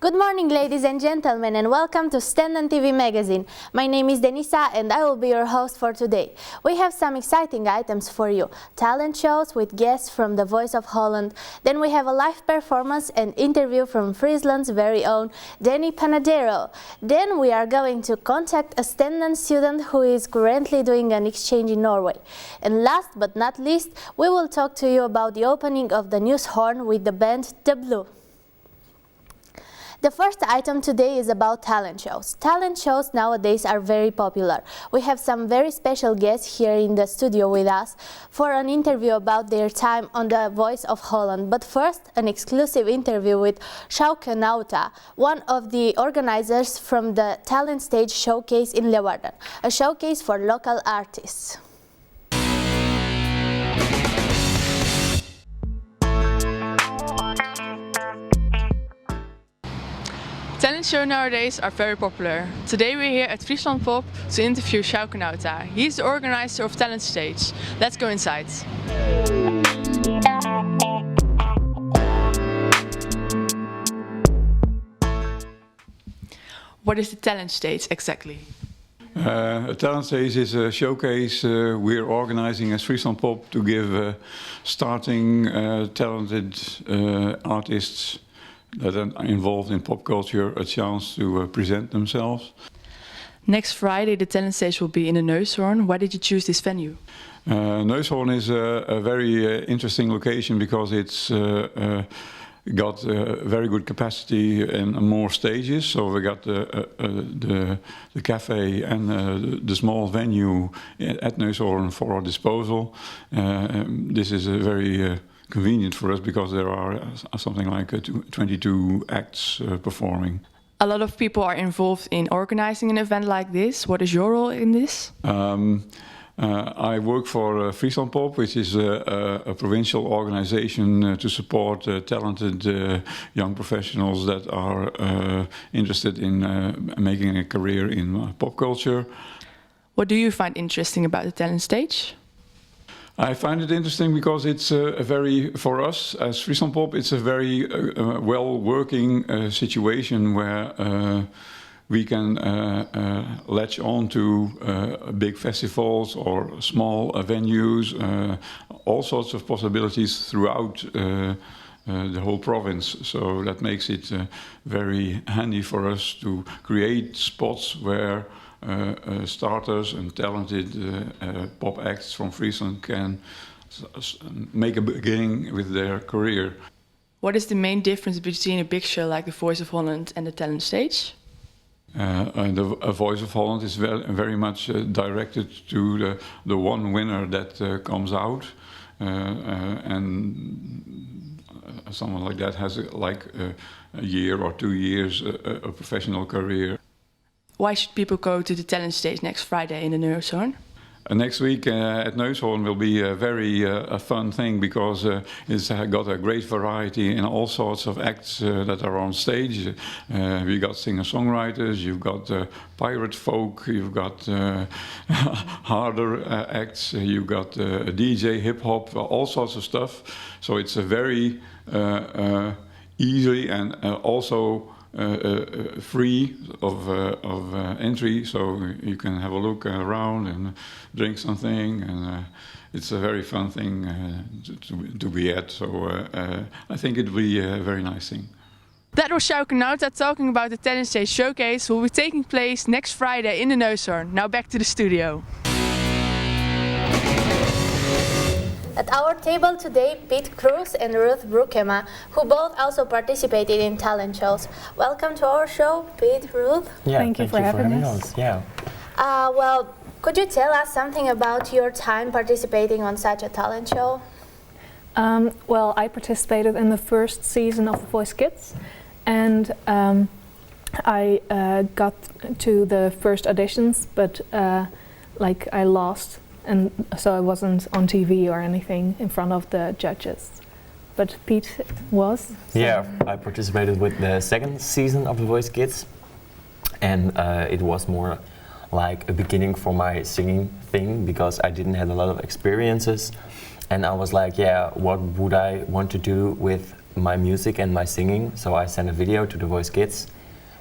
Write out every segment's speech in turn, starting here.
Good morning, ladies and gentlemen, and welcome to Stenden TV magazine. My name is Denisa and I will be your host for today. We have some exciting items for you. Talent shows with guests from the Voice of Holland. Then we have a live performance and interview from Friesland's very own Danny Panadero. Then we are going to contact a Stenden student who is currently doing an exchange in Norway. And last but not least, we will talk to you about the opening of the News Horn with the band The Blue. The first item today is about talent shows. Talent shows nowadays are very popular. We have some very special guests here in the studio with us for an interview about their time on the Voice of Holland. But first, an exclusive interview with Sjouke Nauta, one of the organizers from the Talent Stage Showcase in Leeuwarden, a showcase for local artists. Talent shows nowadays are very popular. Today we're here at Friesland Pop to interview Sjouke Nauta. He's the organizer of Talent Stage. Let's go inside. What is the Talent Stage exactly? A talent stage is a showcase we're organizing as Friesland Pop to give starting talented artists that are involved in pop culture a chance to present themselves. Next Friday the Talent Stage will be in the Neushoorn. Why did you choose this venue? Neushoorn is a very interesting location because it's got very good capacity and more stages. So we got the cafe and the small venue at Neushoorn for our disposal. This is a very convenient for us because there are something like 22 acts performing. A lot of people are involved in organizing an event like this. What is your role in this? I work for Friesland Pop, which is a provincial organization to support talented young professionals that are interested in making a career in pop culture. What do you find interesting about the Talent Stage? I find it interesting because it's for us as Friesland Pop, it's a very well-working situation where we can latch on to big festivals or small venues, all sorts of possibilities throughout the whole province. So that makes it very handy for us to create spots where starters and talented pop acts from Friesland can make a beginning with their career. What is the main difference between a big show like the Voice of Holland and the Talent Stage? The Voice of Holland is very much directed to the one winner that comes out, and someone like that has a year or 2 years a professional career. Why should people go to the Talent Stage next Friday in the Neushoorn? Next week at Neushoorn will be a very fun thing because it's got a great variety in all sorts of acts that are on stage. We got singer-songwriters, you've got pirate folk, you've got harder acts, you've got DJ, hip-hop, all sorts of stuff. So it's a very easy and also free of entry, so you can have a look around and drink something, and it's a very fun thing to be at. So I think it will be a very nice thing. That was Sjouke Nauta talking about the Talent Stage Showcase will be taking place next Friday in the Neushoorn. Now back to the studio. At our table today, Piet Kroes and Ruth Broekema, who both also participated in talent shows. Welcome to our show, Piet, Ruth. Yeah, thank you for having us. Yeah. Well, could you tell us something about your time participating on such a talent show? Well, I participated in the first season of The Voice Kids, and I got to the first auditions, but I lost. And so I wasn't on TV or anything in front of the judges. But Piet was. So. Yeah, I participated with the second season of The Voice Kids. And it was more like a beginning for my singing thing because I didn't have a lot of experiences. And I was like, yeah, what would I want to do with my music and my singing. So I sent a video to the Voice Kids,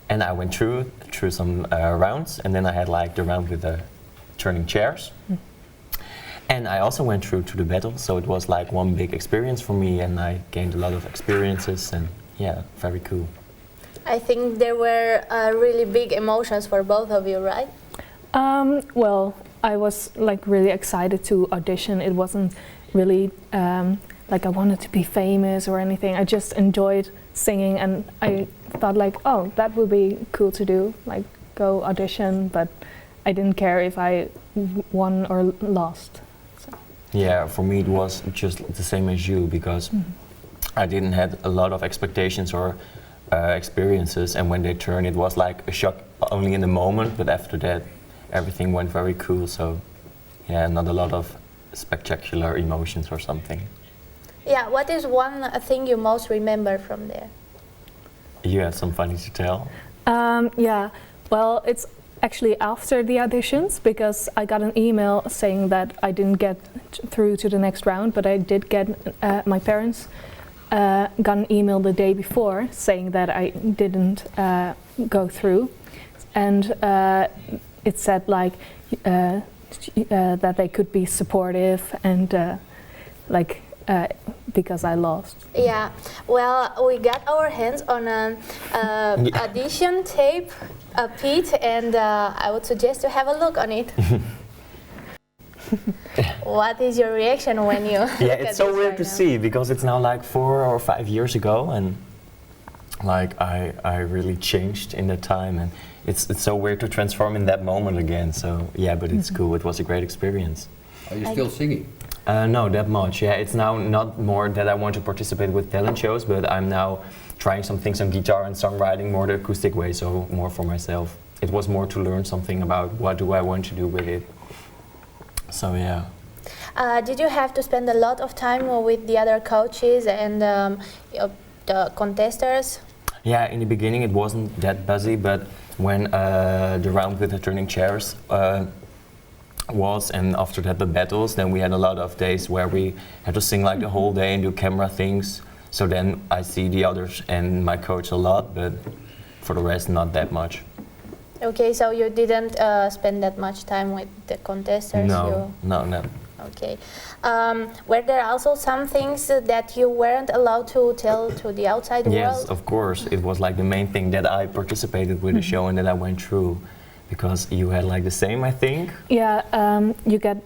and I went through some rounds, and then I had like the round with the turning chairs. And I also went through to the battle, so it was like one big experience for me, and I gained a lot of experiences, and yeah, very cool. I think there were really big emotions for both of you, right? Well, I was like really excited to audition. It wasn't really like I wanted to be famous or anything. I just enjoyed singing, and I thought like, oh, that would be cool to do, like go audition, but I didn't care if I won or lost. So. Yeah, for me it was just the same as you, because I didn't have a lot of expectations or experiences, and when they turned, it was like a shock only in the moment, but after that everything went very cool. So yeah, not a lot of spectacular emotions or something. Yeah, what is one thing you most remember from there? You had some funny to tell? Yeah, well, it's actually after the auditions, because I got an email saying that I didn't get through to the next round, but I did get, my parents got an email the day before saying that I didn't go through, and it said like that they could be supportive and like because I lost. Yeah, well, we got our hands on an audition tape, Pete, and I would suggest to have a look on it. What is your reaction when you Yeah, it's so weird to see, because it's now like 4 or 5 years ago, and like I really changed in that time, and it's so weird to transform in that moment again. So yeah, but it's cool. It was a great experience. Are you still singing? No, that much. Yeah, it's now not more that I want to participate with talent shows, but I'm now trying some things on guitar and songwriting more the acoustic way, so more for myself. It was more to learn something about what do I want to do with it. So yeah. Did you have to spend a lot of time with the other coaches and the contestants? Yeah, in the beginning it wasn't that busy, but when the round with the turning chairs was, and after that the battles, then we had a lot of days where we had to sing like the whole day and do camera things. So then I see the others and my coach a lot, but for the rest not that much. Okay, so you didn't spend that much time with the contestants? No. Okay. Were there also some things that you weren't allowed to tell to the outside world? Yes, of course. It was like the main thing that I participated with the show and that I went through. Because you had like the same, I think? Yeah, you get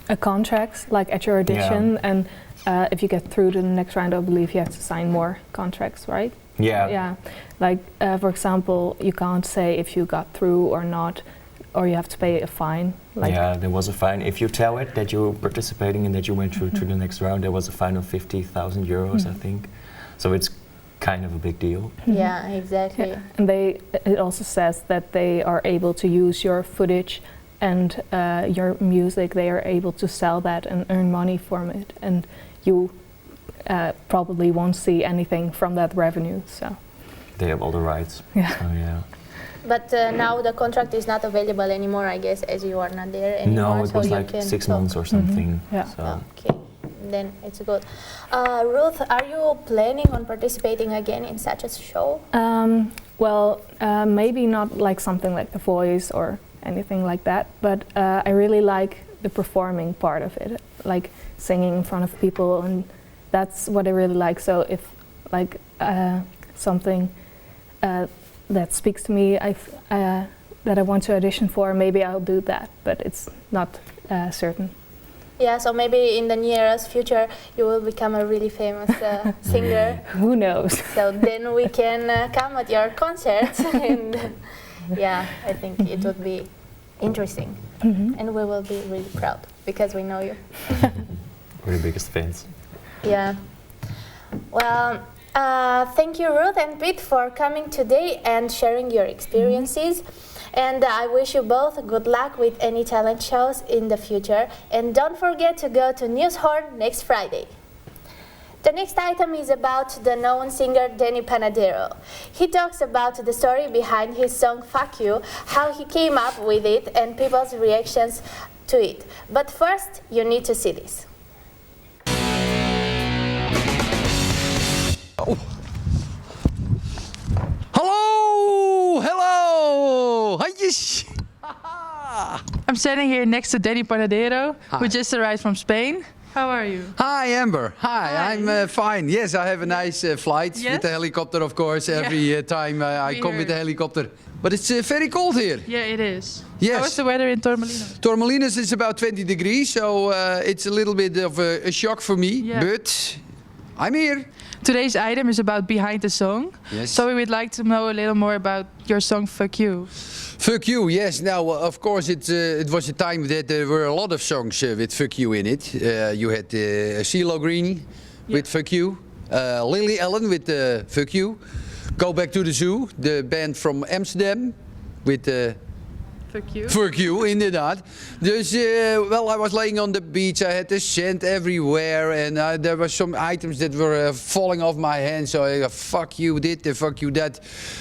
a contract like at your audition, and if you get through to the next round, I believe you have to sign more contracts, right? Yeah. Yeah, like for example, you can't say if you got through or not, or you have to pay a fine. Like yeah, there was a fine. If you tell it that you're participating and that you went through to the next round, there was a fine of 50,000 euros, I think. So it's kind of a big deal. Yeah, exactly. Yeah. And it also says that they are able to use your footage and your music. They are able to sell that and earn money from it, and you probably won't see anything from that revenue. So they have all the rights. Yeah. So, yeah. But now the contract is not available anymore, I guess, as you are not there anymore. No, it was like 6 months or something. Yeah. So. Okay, then it's good. Ruth, are you planning on participating again in such a show? Well, maybe not like something like The Voice or anything like that, but I really like the performing part of it, like singing in front of people, and that's what I really like. So if like something that speaks to me, that I want to audition for, maybe I'll do that, but it's not certain. Yeah, so maybe in the nearest future you will become a really famous singer. Who knows? So then we can come at your concerts, and yeah, I think it would be interesting, and we will be really proud because we know you. We're the biggest fans. Yeah. Well, thank you, Ruth and Pete, for coming today and sharing your experiences. And I wish you both good luck with any talent shows in the future. And don't forget to go to Newshorn next Friday. The next item is about the known singer Danny Panadero. He talks about the story behind his song Fuck You, how he came up with it, and people's reactions to it. But first, you need to see this. Hallo, hello, handjes. I'm standing here next to Danny Panadero, who Hi. just arrived from Spain. How are you? Hi, Amber. Hi. I'm fine. Yes, I have a nice flight Yes? with the helicopter, of course. Every time I We come with the heard. helicopter. But it's very cold here. Yeah, it is. Yes. How is the weather in Torremolinos? Torremolinos is about 20 degrees, so it's a little bit of a shock for me. Yeah. But I'm here. Today's item is about behind the song. Yes. So we would like to know a little more about your song Fuck You. Fuck you, yes. Now, of course, it was a time that there were a lot of songs with Fuck You in it. You had CeeLo Green with Fuck You, Lily Allen with Fuck You, Go Back to the Zoo, the band from Amsterdam with Fuck You. Fuck You, inderdaad. Dus, well, I was laying on the beach, I had the sand everywhere, and there were some items that were falling off my hand, so I fuck you this, fuck you that.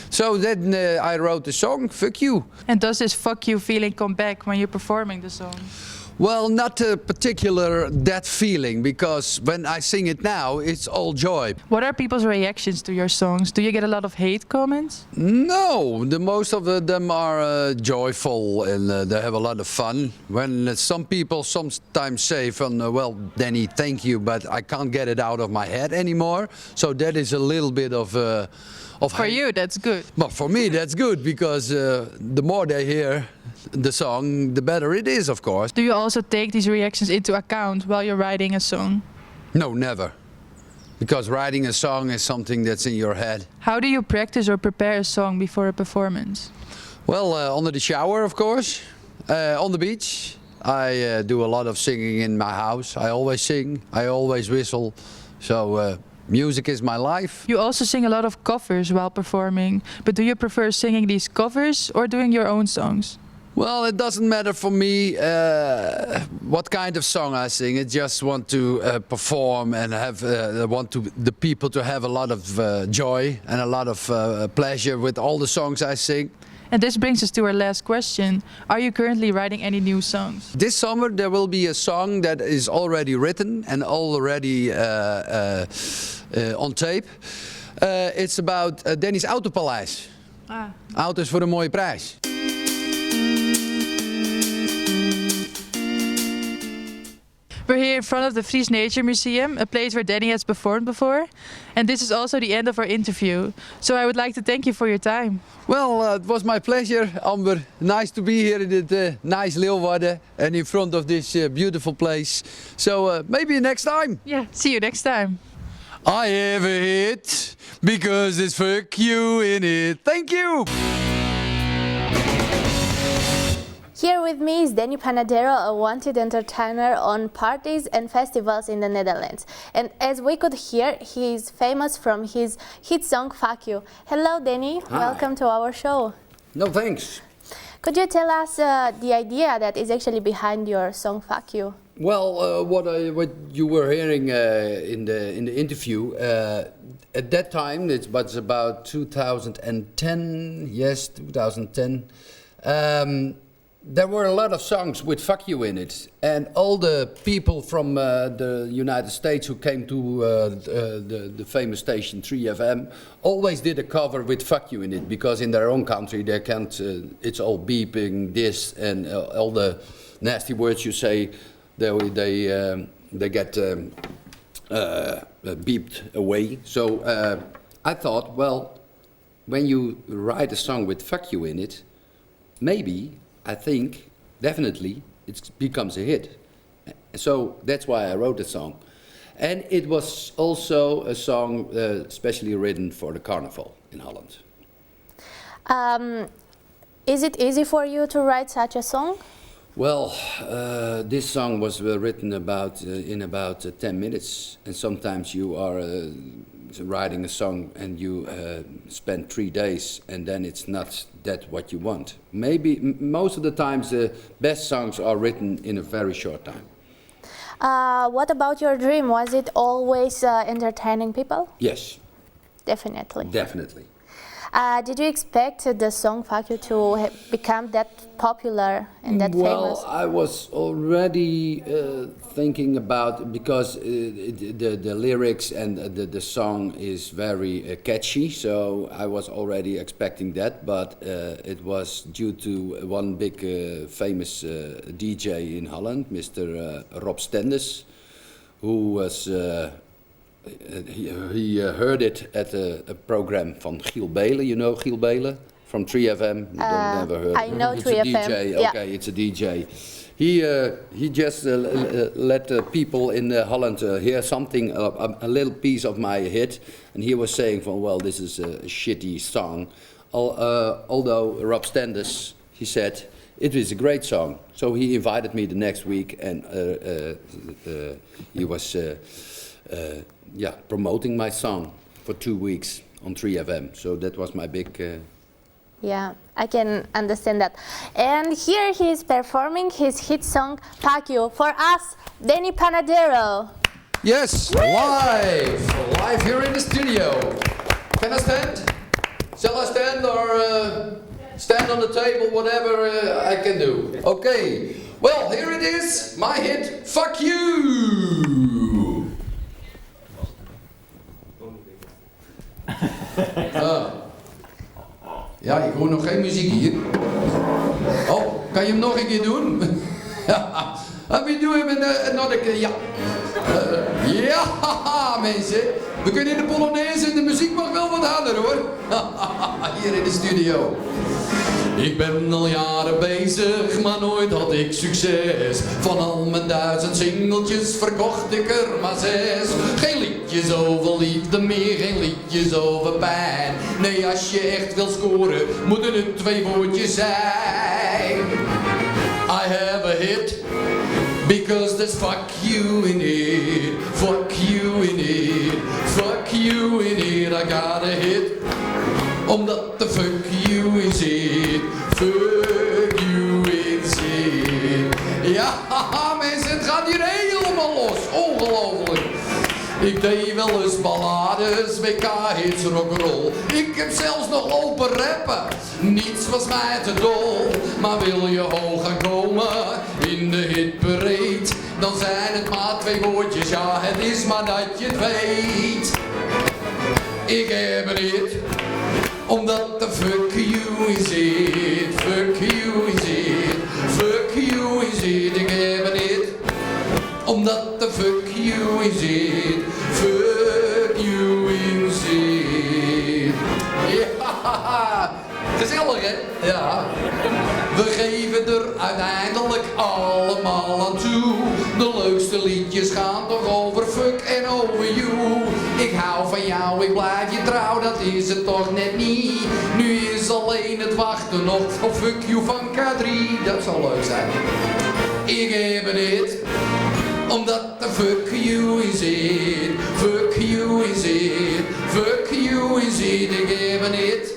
So then I wrote the song, Fuck You. And does this fuck you feeling come back when you're performing the song? Well, not a particular that feeling, because when I sing it now, it's all joy. What are people's reactions to your songs? Do you get a lot of hate comments? No, the most of them are joyful and they have a lot of fun. When some people sometimes say from, well, Danny, thank you, but I can't get it out of my head anymore. So that is a little bit of For hate. you, that's good. Well, for me, that's good, because the more they hear the song, the better it is, of course. Do you also take these reactions into account while you're writing a song? No, never. Because writing a song is something that's in your head. How do you practice or prepare a song before a performance? Well, under the shower, of course. On the beach. I do a lot of singing in my house. I always sing. I always whistle. So music is my life. You also sing a lot of covers while performing, but do you prefer singing these covers or doing your own songs? Well, it doesn't matter for me what kind of song I sing. I just want to perform and have the people to have a lot of joy and a lot of pleasure with all the songs I sing. And this brings us to our last question. Are you currently writing any new songs? This summer there will be a song that is already written and already on tape. It's about Danny's Autopaleis. Auto's voor een mooie prijs. We're here in front of the Fries Nature Museum, a place where Danny has performed before. And this is also the end of our interview. So I would like to thank you for your time. Well, it was my pleasure, Amber. Nice to be here in the nice Leeuwarden and in front of this beautiful place. So maybe next time. Yeah, see you next time. I have a hit because there's fuck you in it. Thank you. Here with me is Danny Panadero, a wanted entertainer on parties and festivals in the Netherlands. And as we could hear, he is famous from his hit song Fuck You. Hello Danny, Hi. welcome to our show. No thanks. Could you tell us the idea that is actually behind your song Fuck You? Well, what you were hearing in the interview at that time, it was about 2010. Yes, 2010. There were a lot of songs with "fuck you" in it, and all the people from the United States who came to the famous station 3FM always did a cover with "fuck you" in it, because in their own country they can't. It's all beeping this and all the nasty words you say. They get beeped away. So I thought, well, when you write a song with "fuck you" in it, maybe. I think, definitely, it becomes a hit. So that's why I wrote the song. And it was also a song specially written for the carnival in Holland. Is it easy for you to write such a song? Well, this song was written in about 10 minutes. And sometimes you are writing a song and you spend 3 days and then it's not that what you want. Maybe most of the times the best songs are written in a very short time. What about your dream? Was it always entertaining people? Yes. Definitely. Definitely. Did you expect the song "Fuck You" to become that popular and that famous? Well, I was already thinking about, because the lyrics and the song is very catchy, so I was already expecting that, but it was due to one big famous DJ in Holland, Mr. Rob Stenden, who was he heard it at a program from Giel Belen. You know Giel Belen from 3FM? You don't never heard. I know It's 3FM. a DJ. Yeah. Okay, it's a DJ. He just let people in Holland hear something, a little piece of my hit, and he was saying, "From well, this is a shitty song." Although Rob Stenders, he said, it is a great song. So he invited me the next week, and he was promoting my song for 2 weeks on 3FM. So that was my big... Yeah, I can understand that. And here he is performing his hit song "Fuck You" for us, Danny Panadero. Yes, live here in the studio. Can I stand? Shall I stand or stand on the table? Whatever I can do. Okay. Well, here it is, my hit, "Fuck You." Ja, ik hoor nog geen muziek hier. Oh, kan je hem nog een keer doen? We doen hem nog een keer, ja. Ja, mensen. We kunnen in de Polonaise en de muziek mag wel wat harder, hoor. Hier in de studio. Ik ben al jaren bezig, maar nooit had ik succes. Van al mijn 1000 singeltjes verkocht ik er maar 6. Geen liedjes over liefde meer, geen liedjes over pijn. Nee, als je echt wil scoren, moeten het 2 woordjes zijn. I have a hit, because there's fuck you in it. Fuck you in it, fuck you in it. I got a hit, omdat de fuck you in zit. Fuck you in zit. Ja, mensen, het gaat hier helemaal los. Ongelooflijk. Ik deed wel eens ballades, WK-hits, rock'n'roll. Ik heb zelfs nog lopen rappen. Niets was mij te dol. Maar wil je hoog gaan komen in de hitparade, dan zijn het maar 2 woordjes. Ja, het is maar dat je het weet. Ik heb een hit, omdat de fuck you is it. Fuck you is it. Fuck you is it. Ik heb een hit, omdat de fuck you is it. Fuck you is it. Ja, gezellig hè? Ja. We geven er uiteindelijk allemaal aan toe. De leukste liedjes gaan toch over fuck en over you. Ik hou van jou, ik blijf je trouw, dat is het toch net niet. Nu is alleen het wachten nog op fuck you van K3. Dat zal leuk zijn. Ik heb een hit, omdat de fuck you is it. Fuck you is it. Fuck you is it. Ik heb een hit,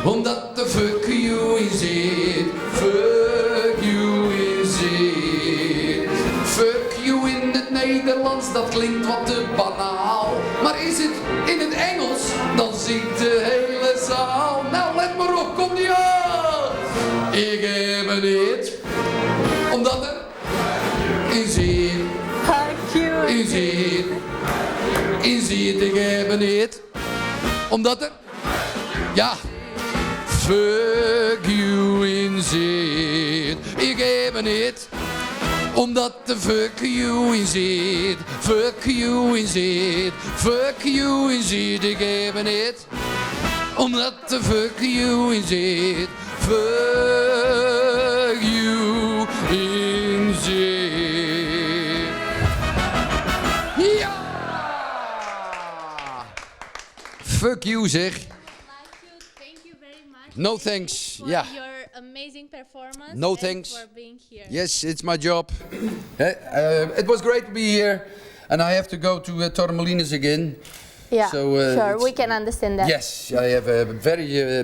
omdat de fuck you is it. Fuck you is it. Fuck you in het Nederlands, dat klinkt wat te banaal. Maar is het in het Engels, dan zingt de hele zaal. Nou, let maar op, kom die aan. Ik heb een hit, omdat er in zit. Fuck you. In zit. In zit, ik heb een hit, omdat er, ja, fuck you in zit. Ik heb een hit, omdat de fuck you in zit. Fuck you in zit. Fuck you in zit. Ik heb een hit, omdat de fuck you in zit. Fuck you in zit. Ja! Fuck you zeg. Thank you very much. No thanks. For Yeah. your amazing performance. No and thanks. for being here. Yes, it's my job. It was great to be here, and I have to go to Torremolinos again. Yeah, So, sure, it's- we can understand that. Yes, I have a very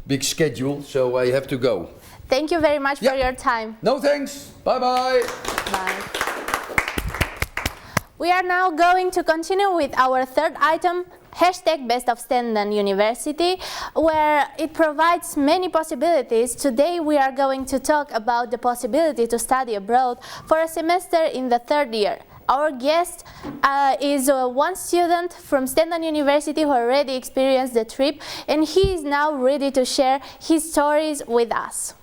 big schedule, so I have to go. Thank you very much Yeah. for your time. No thanks. Bye bye. Bye. We are now going to continue with our third item, #BestOfStenden University, where it provides many possibilities. Today we are going to talk about the possibility to study abroad for a semester in the 3rd year. Our guest is one student from Stenden University who already experienced the trip, and he is now ready to share his stories with us.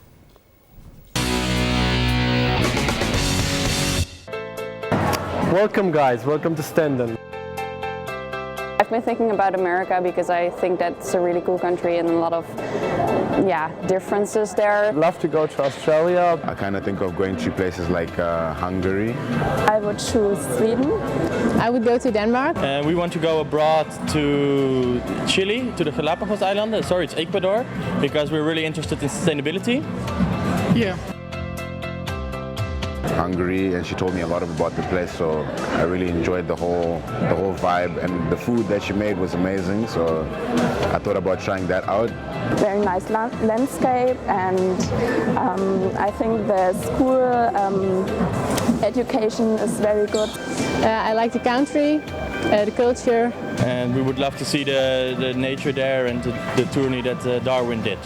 Welcome guys, welcome to Stenden. I've been thinking about America because I think that's a really cool country and a lot of differences there. I'd love to go to Australia. I kind of think of going to places like Hungary. I would choose Sweden. I would go to Denmark. And we want to go abroad to Chile, to the Galapagos Islands. Sorry, it's Ecuador, because we're really interested in sustainability. Yeah. Hungary, and she told me a lot about the place, so I really enjoyed the whole vibe, and the food that she made was amazing, so I thought about trying that out. Very nice landscape, and I think the school education is very good. I like the country, the culture. And we would love to see the nature there and the tourney that Darwin did.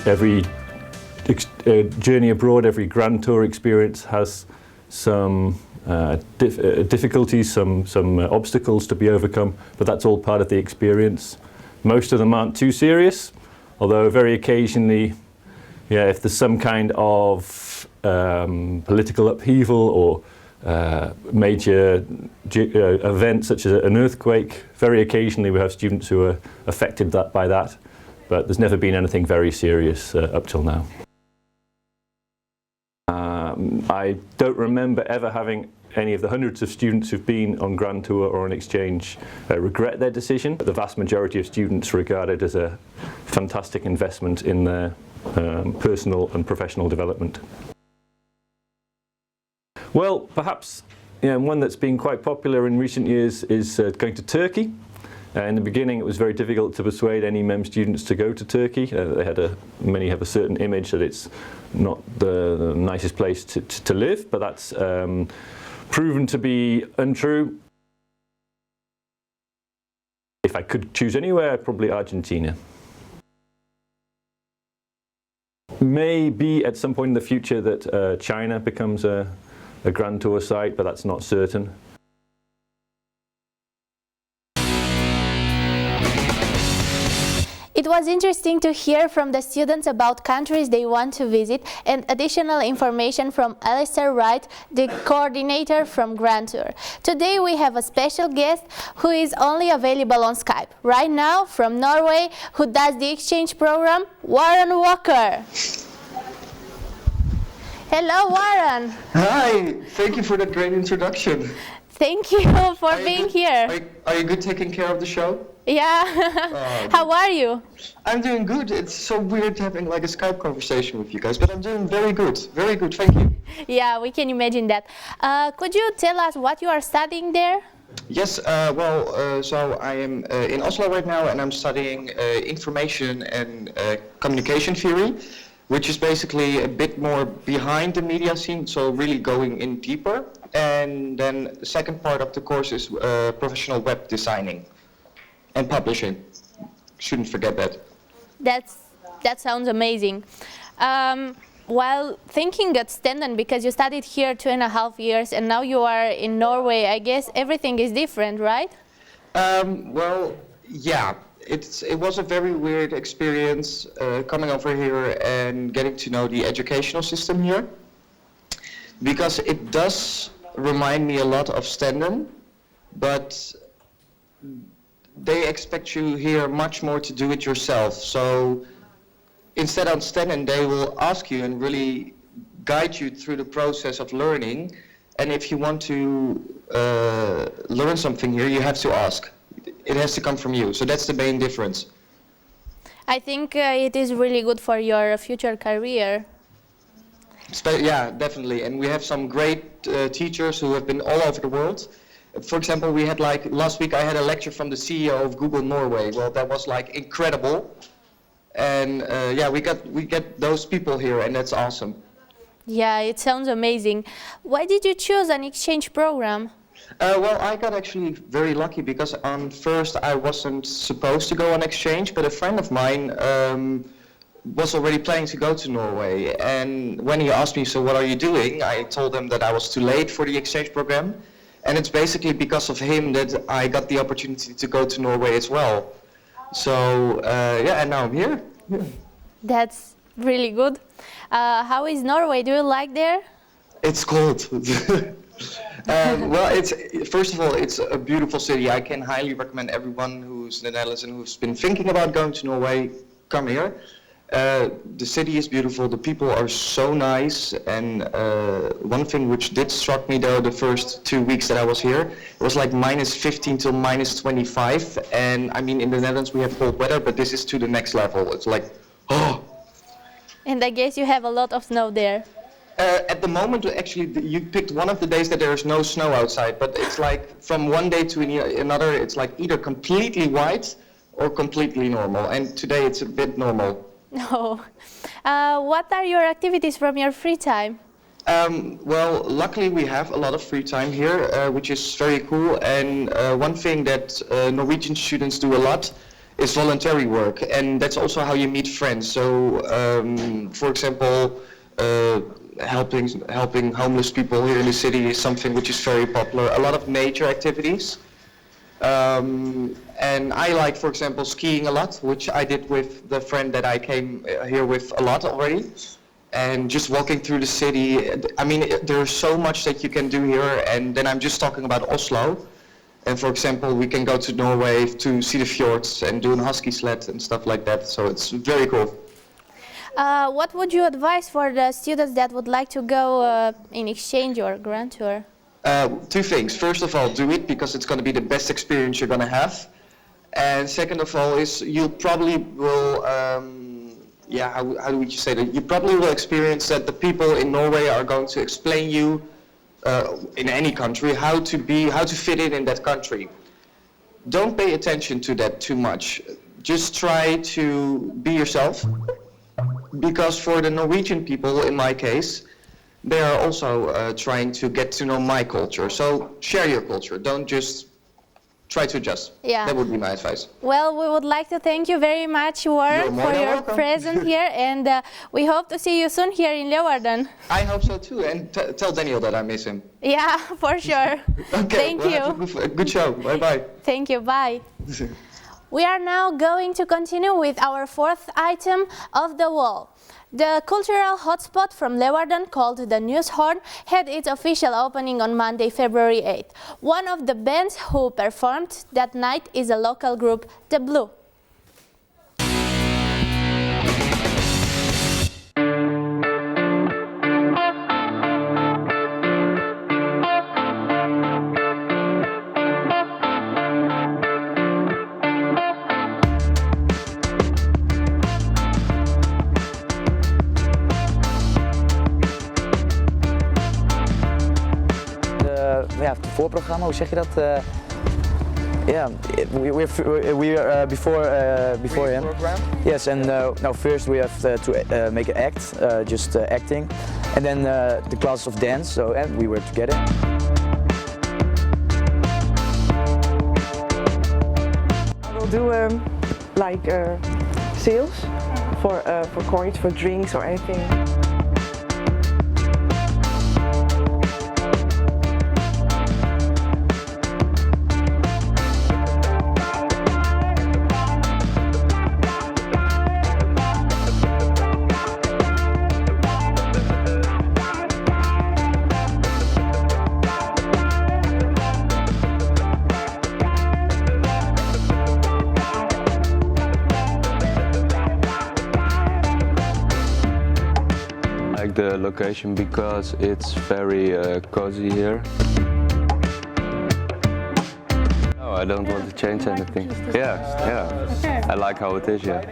Every journey abroad, every grand tour experience has some difficulties, some obstacles to be overcome, but that's all part of the experience. Most of them aren't too serious, although very occasionally, if there's some kind of political upheaval or major event such as an earthquake, very occasionally we have students who are affected by that, but there's never been anything very serious up till now. I don't remember ever having any of the hundreds of students who've been on Grand Tour or on exchange regret their decision. The vast majority of students regard it as a fantastic investment in their personal and professional development. Well, perhaps one that's been quite popular in recent years is going to Turkey. In the beginning it was very difficult to persuade any MEM students to go to Turkey. Many have a certain image that it's not the nicest place to live, but that's proven to be untrue. If I could choose anywhere, probably Argentina. Maybe at some point in the future that China becomes a Grand Tour site, but that's not certain. It was interesting to hear from the students about countries they want to visit and additional information from Alistair Wright, the coordinator from Grand Tour. Today we have a special guest who is only available on Skype. Right now, from Norway, who does the exchange program, Warren Walker. Hello, Warren. Hi, thank you for that great introduction. Thank you for being here. Are you good taking care of the show? Yeah. How are you? I'm doing good. It's so weird having like a Skype conversation with you guys, but I'm doing very good, thank you. Yeah, we can imagine that. Could you tell us what you are studying there? Yes, so I am in Oslo right now, and I'm studying information and communication theory, which is basically a bit more behind the media scene, so really going in deeper. And then the second part of the course is professional web designing and publishing. Shouldn't forget that. That sounds amazing. While thinking at Stenden, because you studied here 2.5 years and now you are in Norway, I guess everything is different, right? Well, yeah. It was a very weird experience coming over here and getting to know the educational system here, because it does remind me a lot of Stenden, but they expect you here much more to do it yourself. So instead of Stenden, they will ask you and really guide you through the process of learning, and if you want to learn something here, you have to ask. It has to come from you, so that's the main difference. I think it is really good for your future career. Yeah, definitely, and we have some great teachers who have been all over the world. For example, we had last week I had a lecture from the CEO of Google Norway. Well, that was incredible, and yeah, we get those people here, and that's awesome. Yeah, it sounds amazing. Why did you choose an exchange program? Well, I got actually very lucky because first I wasn't supposed to go on exchange, but a friend of mine was already planning to go to Norway. And when he asked me, so what are you doing? I told him that I was too late for the exchange program. And it's basically because of him that I got the opportunity to go to Norway as well. So, yeah, and now I'm here. Yeah. That's really good. How is Norway? Do you like there? It's cold. Well, first of all, it's a beautiful city. I can highly recommend everyone who's in the Netherlands and who's been thinking about going to Norway, come here. The city is beautiful, the people are so nice, and one thing which did struck me though the first 2 weeks that I was here, it was like -15 till -25, and I mean in the Netherlands we have cold weather, but this is to the next level. It's like, oh! And I guess you have a lot of snow there. At the moment, actually, you picked one of the days that there is no snow outside, but it's like from one day to another, it's like either completely white or completely normal, and today it's a bit normal. No. What are your activities from your free time? Well, luckily we have a lot of free time here, which is very cool, and one thing that Norwegian students do a lot is voluntary work, and that's also how you meet friends. So, for example, helping homeless people here in the city is something which is very popular. A lot of nature activities. And I like, for example, skiing a lot, which I did with the friend that I came here with a lot already. And just walking through the city, I mean, there's so much that you can do here, and then I'm just talking about Oslo. And for example, we can go to Norway to see the fjords and do a husky sled and stuff like that, so it's very cool. What would you advise for the students that would like to go in exchange or grand tour? Two things. First of all, do it because it's going to be the best experience you're going to have. And second of all is you probably will, how would you say that? You probably will experience that the people in Norway are going to explain you, in any country, how to fit in that country. Don't pay attention to that too much. Just try to be yourself. Because for the Norwegian people, in my case, they are also trying to get to know my culture. So share your culture. Don't just try to adjust. Yeah. That would be my advice. Well, we would like to thank you very much, Ward, for your welcome. presence here, and we hope to see you soon here in Leeuwarden. I hope so too, and tell Daniel that I miss him. Yeah, for sure. Okay, Thank you. Good show. Bye-bye. Thank you. Bye. We are now going to continue with our fourth item of the wall. The cultural hotspot from Leeuwarden, called the Newshorn, had its official opening on Monday, February 8th. One of the bands who performed that night is a local group, The Blue. Ja, het voorprogramma, hoe zeg je dat? Yeah, we are before him. Yes, and now first we have to make an act, just acting, and then the classes of dance. So and we were together. I will do like sales for coins, for drinks or anything. The location because it's very cozy here. No, I don't want to change anything. Yeah. I like how it is, yeah.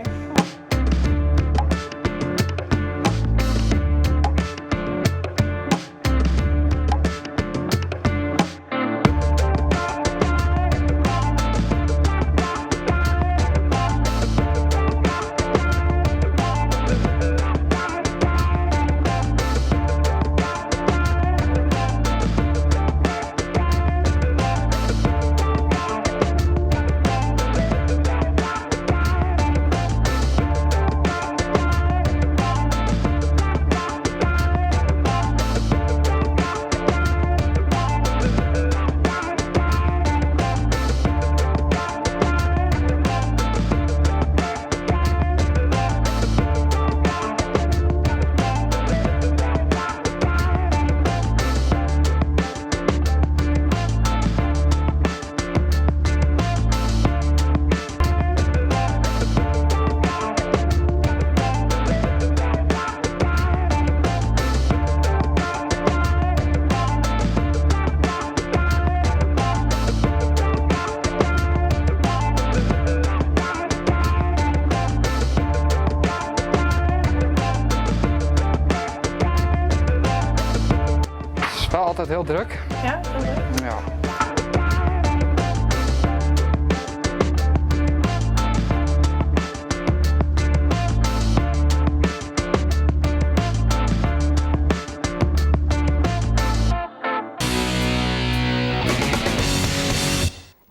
wordt heel druk. Ja, heel druk. Ja.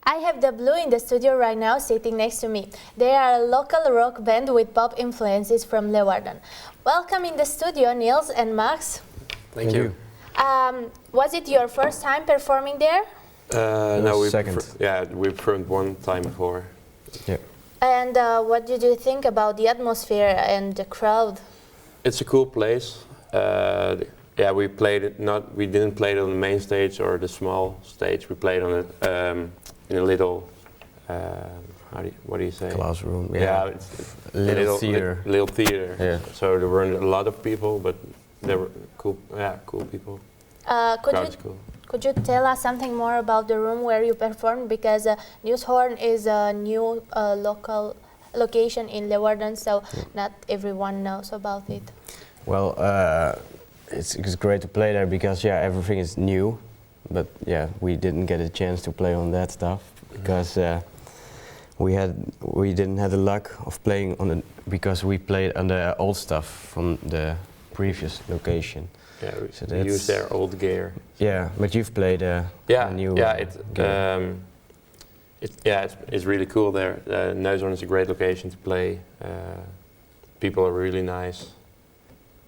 I have the Blue in the studio right now sitting next to me. They are a local rock band with pop influences from Leeuwarden. Welcome in the studio, Niels and Max. Thank you. Was it your first time performing there? No, we second. we performed one time before. Yeah. And what did you think about the atmosphere and the crowd? It's a cool place. Yeah, we played it. We didn't play it on the main stage or the small stage. We played on it in a little. What do you say? Classroom. Yeah, it's little theater. Little theater. Yeah. So there weren't a lot of people, but there were cool. Yeah, cool people. Could you tell us something more about the room where you performed? Because Nieuwshoorn is a new local location in Leeuwarden, so not everyone knows about it. Well, it's great to play there because everything is new, but we didn't get a chance to play on that stuff because we didn't have the luck of playing on it because we played on the old stuff from the previous location. Yeah, so we use their old gear. Yeah, but you've played a new gear. It's really cool there. Nieuwshoorn is a great location to play. People are really nice.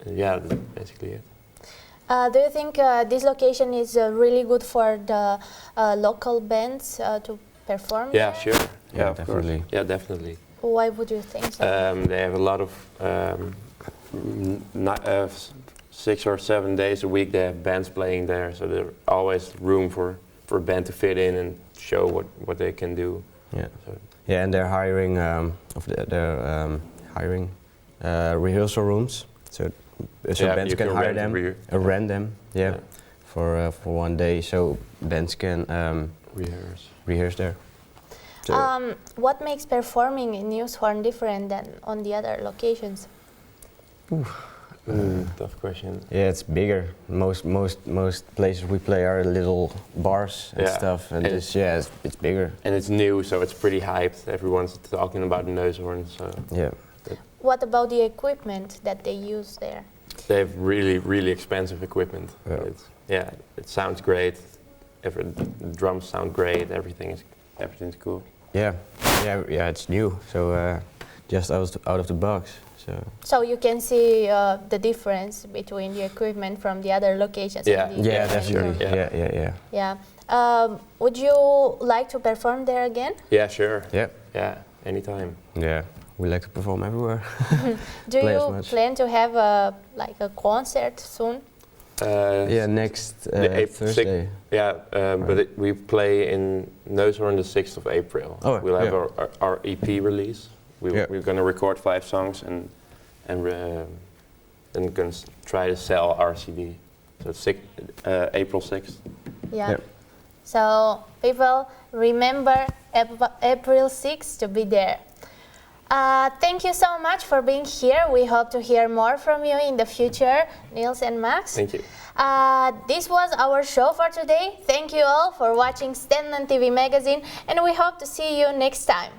And that's basically it. Do you think this location is really good for the local bands to perform? Yeah, there? sure. Yeah, definitely. Of course. Yeah, definitely. Why would you think so? They have a lot of 6 or 7 days a week. They have bands playing there, so there's always room for a band to fit in and show what they can do. Yeah. So. Yeah, and they're hiring rehearsal rooms, so bands can hire them, rent them, for 1 day, so bands can rehearse there. So what makes performing in Nieuwshoorn different than on the other locations? Tough question. Yeah, it's bigger. Most places we play are little bars and stuff, and it's bigger. And it's new, so it's pretty hyped. Everyone's talking about Nieuwshoorn, so yeah. What about the equipment that they use there? They have really, really expensive equipment. It sounds great. The drums sound great. Everything's cool. Yeah, it's new, so just out of the box. So you can see the difference between the equipment from the other locations. Definitely. Yeah. Would you like to perform there again? Yeah, sure. Yeah, anytime. Yeah, we like to perform everywhere. Do you plan to have a concert soon? Next Thursday. But we play in Nieuwshoorn the 6th of April. We'll have our EP release. We're going to record 5 songs and then going to try to sell our CD. So it's April 6th. Yeah. So people remember April 6th to be there. Thank you so much for being here. We hope to hear more from you in the future, Niels and Max. Thank you. This was our show for today. Thank you all for watching Stenden TV magazine, and we hope to see you next time.